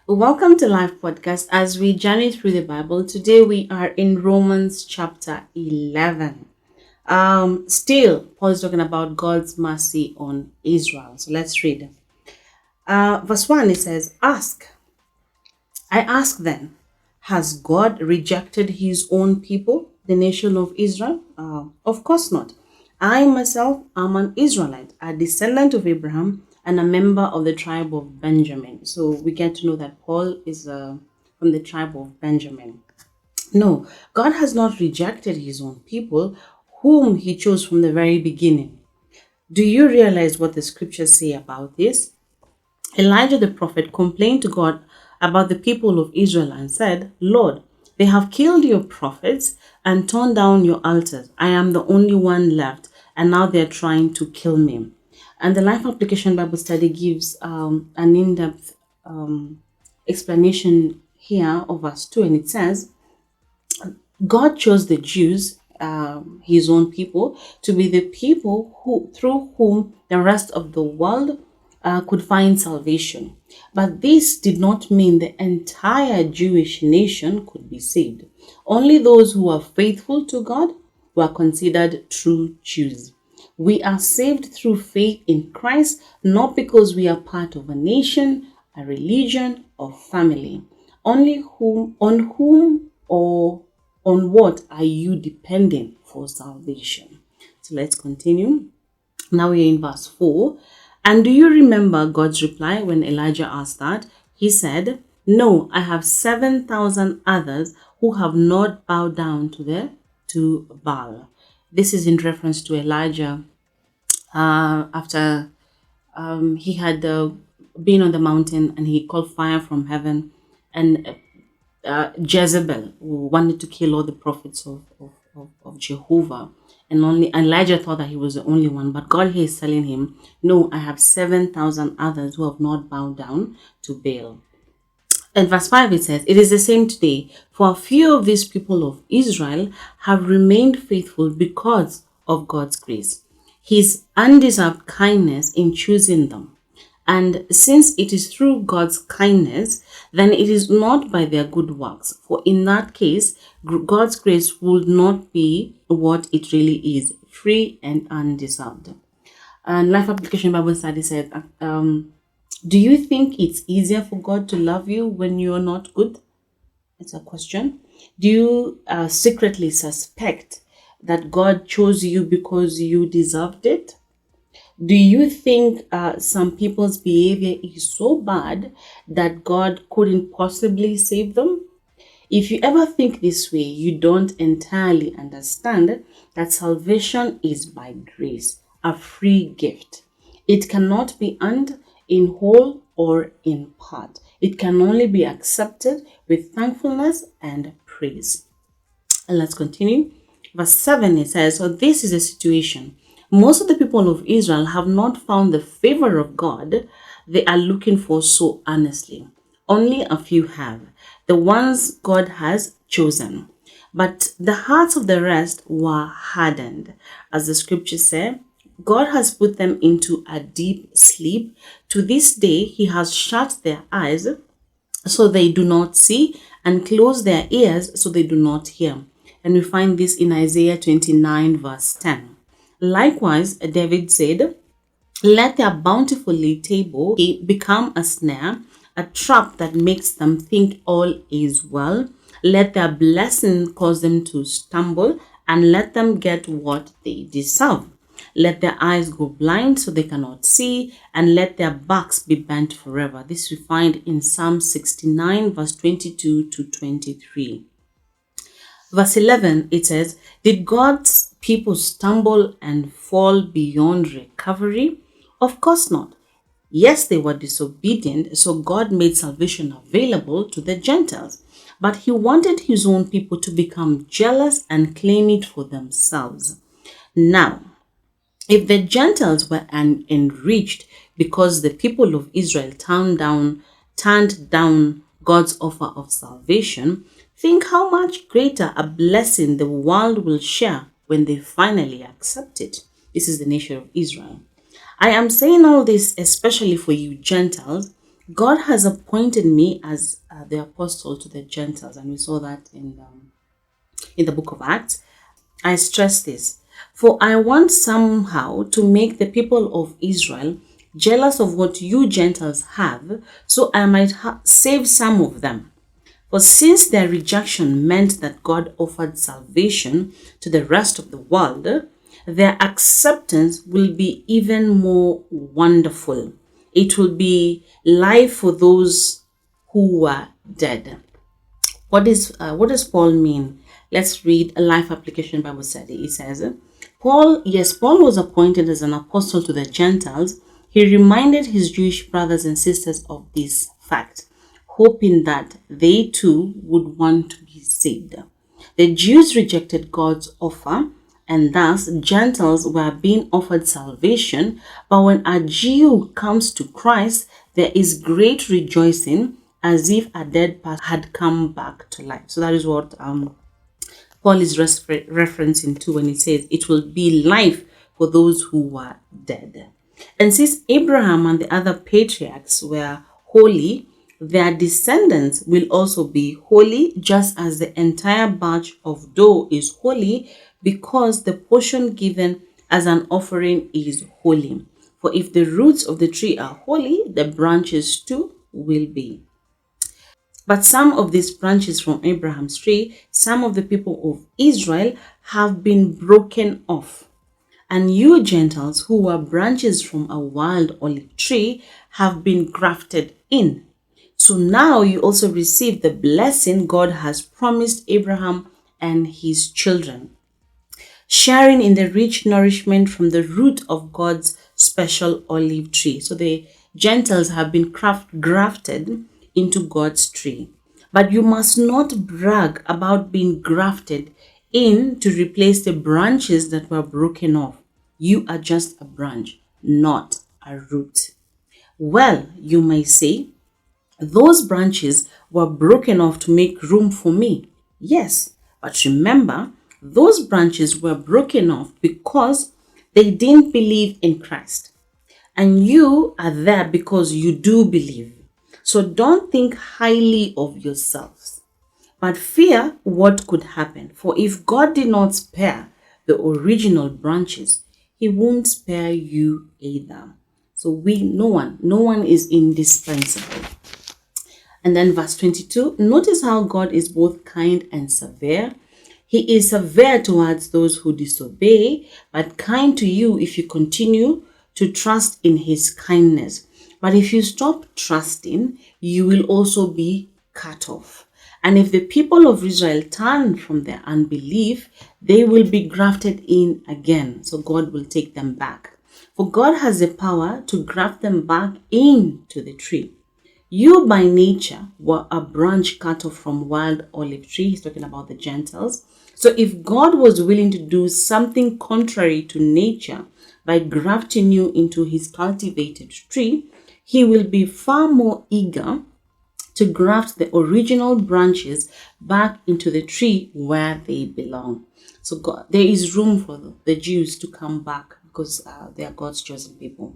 Welcome to Life Podcast. As we journey through the Bible, today we are in Romans chapter 11. Still, Paul is talking about God's mercy on Israel. So let's read. Verse 1, it says, I ask then, has God rejected his own people, the nation of Israel? Of course not. I myself am an Israelite, a descendant of Abraham, and a member of the tribe of Benjamin. So we get to know that Paul is from the tribe of Benjamin. No, God has not rejected his own people, whom he chose from the very beginning. Do you realize what the scriptures say about this? Elijah the prophet complained to God about the people of Israel and said, Lord, they have killed your prophets and torn down your altars. I am the only one left, and now they're trying to kill me. And the Life Application Bible Study gives an in-depth explanation here of verse 2, and it says, God chose the Jews, his own people, to be the people through whom the rest of the world could find salvation. But this did not mean the entire Jewish nation could be saved. Only those who were faithful to God were considered true Jews. We are saved through faith in Christ, not because we are part of a nation, a religion, or family. On whom or on what are you depending for salvation? So let's continue. Now we're in verse 4. And do you remember God's reply when Elijah asked that? He said, no, I have 7,000 others who have not bowed down to Baal. This is in reference to Elijah after he had been on the mountain and he called fire from heaven, and Jezebel, who wanted to kill all the prophets of Jehovah. And only Elijah thought that he was the only one. But God here is telling him, no, I have 7,000 others who have not bowed down to Baal. In verse 5 it says, it is the same today. For a few of these people of Israel have remained faithful because of God's grace, his undeserved kindness in choosing them. And since it is through God's kindness, then it is not by their good works. For in that case, God's grace would not be what it really is, free and undeserved. And Life Application Bible Study said, do you think it's easier for God to love you when you're not good? It's a question. Do you secretly suspect that God chose you because you deserved it? Do you think some people's behavior is so bad that God couldn't possibly save them? If you ever think this way, you don't entirely understand that salvation is by grace, a free gift. It cannot be earned in whole or in part. It can only be accepted with thankfulness and praise. And let's continue. Verse 7, it says, so this is the situation. Most of the people of Israel have not found the favor of God they are looking for so earnestly. Only a few have, the ones God has chosen. But the hearts of the rest were hardened. As the scriptures say, God has put them into a deep sleep. To this day, he has shut their eyes so they do not see, and closed their ears so they do not hear. And we find this in Isaiah 29 verse 10. Likewise, David said, let their bountiful table become a snare, a trap that makes them think all is well. Let their blessing cause them to stumble, and let them get what they deserve. Let their eyes go blind so they cannot see, and let their backs be bent forever. This we find in Psalm 69 verse 22 to 23. Verse 11, it says, did God's people stumble and fall beyond recovery? Of course not. Yes, they were disobedient, so God made salvation available to the Gentiles. But he wanted his own people to become jealous and claim it for themselves. Now, if the Gentiles were enriched because the people of Israel turned down God's offer of salvation, think how much greater a blessing the world will share when they finally accept it. This is the nation of Israel. I am saying all this especially for you Gentiles, God has appointed me as the apostle to the Gentiles, and we saw that in the book of Acts. I stress this, for I want somehow to make the people of Israel jealous of what you Gentiles have, so I might save some of them. For since their rejection meant that God offered salvation to the rest of the world, their acceptance will be even more wonderful. It will be life for those who were dead. What does Paul mean? Let's read a life application Bible study. It says, Paul was appointed as an apostle to the Gentiles. He reminded his Jewish brothers and sisters of this fact, hoping that they too would want to be saved. The Jews rejected God's offer, and thus Gentiles were being offered salvation. But when a Jew comes to Christ, there is great rejoicing, as if a dead person had come back to life. So that is what Paul is referencing to when he says it will be life for those who were dead. And since Abraham and the other patriarchs were holy, their descendants will also be holy, just as the entire batch of dough is holy, because the portion given as an offering is holy. For if the roots of the tree are holy, the branches too will be. But some of these branches from Abraham's tree, some of the people of Israel, have been broken off. And you Gentiles, who were branches from a wild olive tree, have been grafted in. So now you also receive the blessing God has promised Abraham and his children, sharing in the rich nourishment from the root of God's special olive tree. So the Gentiles have been grafted into God's tree. But you must not brag about being grafted in to replace the branches that were broken off. You are just a branch, not a root. Well, you may say, those branches were broken off to make room for me. Yes, but remember, those branches were broken off because they didn't believe in Christ. And you are there because you do believe. So don't think highly of yourselves, but fear what could happen. For if God did not spare the original branches, he won't spare you either. So no one is indispensable. And then verse 22, notice how God is both kind and severe. He is severe towards those who disobey, but kind to you if you continue to trust in his kindness. But if you stop trusting, you will also be cut off. And if the people of Israel turn from their unbelief, they will be grafted in again. So God will take them back. For God has the power to graft them back into the tree. You by nature were a branch cut off from wild olive tree. He's talking about the Gentiles. So if God was willing to do something contrary to nature by grafting you into his cultivated tree, he will be far more eager to graft the original branches back into the tree where they belong. So there is room for the Jews to come back because they are God's chosen people.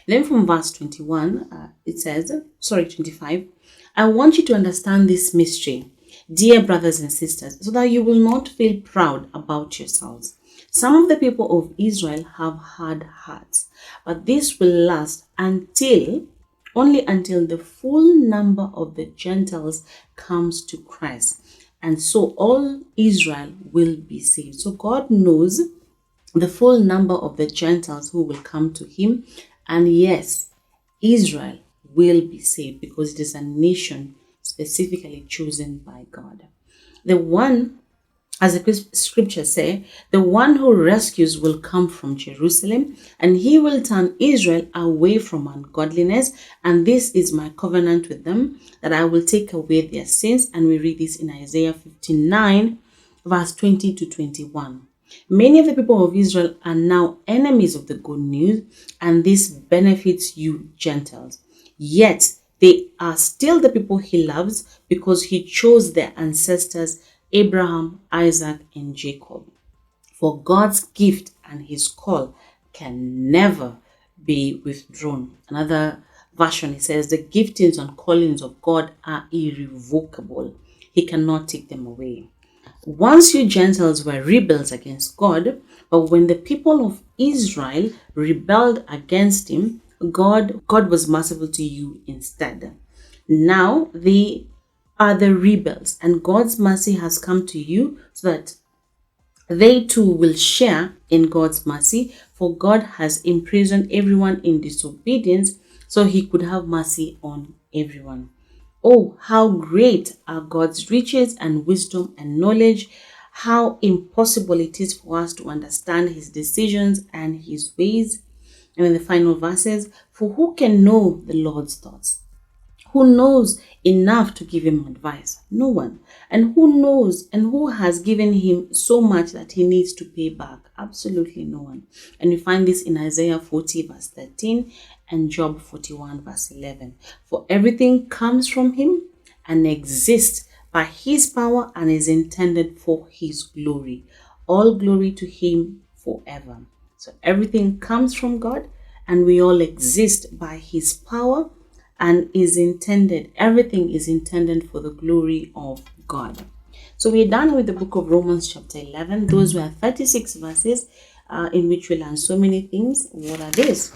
Then from verse 21, it says, 25, I want you to understand this mystery, dear brothers and sisters, so that you will not feel proud about yourselves. Some of the people of Israel have hard hearts, but this will last only until the full number of the Gentiles comes to Christ. And so all Israel will be saved. So God knows the full number of the Gentiles who will come to him. And yes, Israel will be saved because it is a nation specifically chosen by God. As the scriptures say, the one who rescues will come from Jerusalem, and he will turn Israel away from ungodliness. And this is my covenant with them, that I will take away their sins. And we read this in Isaiah 59, verse 20 to 21. Many of the people of Israel are now enemies of the good news, and this benefits you Gentiles. Yet they are still the people he loves because he chose their ancestors Abraham, Isaac, and Jacob. For God's gift and his call can never be withdrawn. Another version, it says, the giftings and callings of God are irrevocable. He cannot take them away. Once you Gentiles were rebels against God, but when the people of Israel rebelled against him, God was merciful to you instead. Now they are the rebels, and God's mercy has come to you so that they too will share in God's mercy, for God has imprisoned everyone in disobedience so he could have mercy on everyone. Oh, how great are God's riches and wisdom and knowledge! How impossible it is for us to understand his decisions and his ways. And in the final verses, for who can know the Lord's thoughts? Who knows enough to give him advice? No one. And who knows and who has given him so much that he needs to pay back? Absolutely no one. And we find this in Isaiah 40 verse 13 and Job 41 verse 11. For everything comes from him and exists by his power and is intended for his glory. All glory to him forever. So everything comes from God and we all exist by his power and everything is intended for the glory of God. So we're done with the book of Romans chapter 11. Those were 36 verses in which we learn so many things. What are these?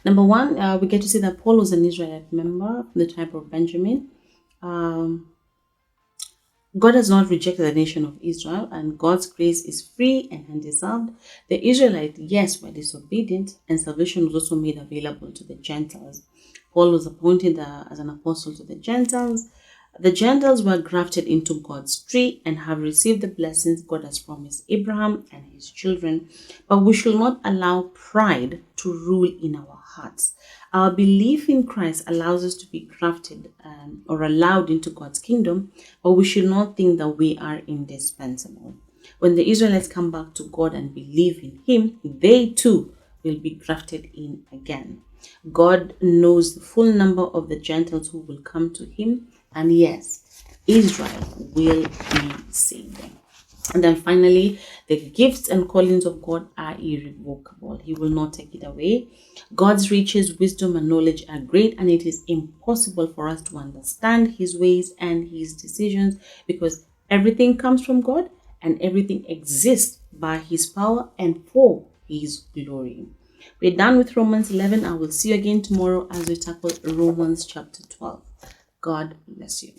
Number one, we get to see that Paul was an Israelite member from the tribe of Benjamin. God has not rejected the nation of Israel, and God's grace is free and undeserved. The Israelites, yes, were disobedient, and salvation was also made available to the Gentiles. Paul was appointed as an apostle to the Gentiles. The Gentiles were grafted into God's tree and have received the blessings God has promised Abraham and his children. But we should not allow pride to rule in our hearts. Our belief in Christ allows us to be grafted or allowed into God's kingdom, but we should not think that we are indispensable. When the Israelites come back to God and believe in him, they too will be grafted in again. God knows the full number of the Gentiles who will come to him, and yes, Israel will be saved. And then finally, the gifts and callings of God are irrevocable. He will not take it away. God's riches, wisdom, and knowledge are great, and it is impossible for us to understand his ways and his decisions because everything comes from God and everything exists by his power and for his glory. We're done with Romans 11. I will see you again tomorrow as we tackle Romans chapter 12. God bless you.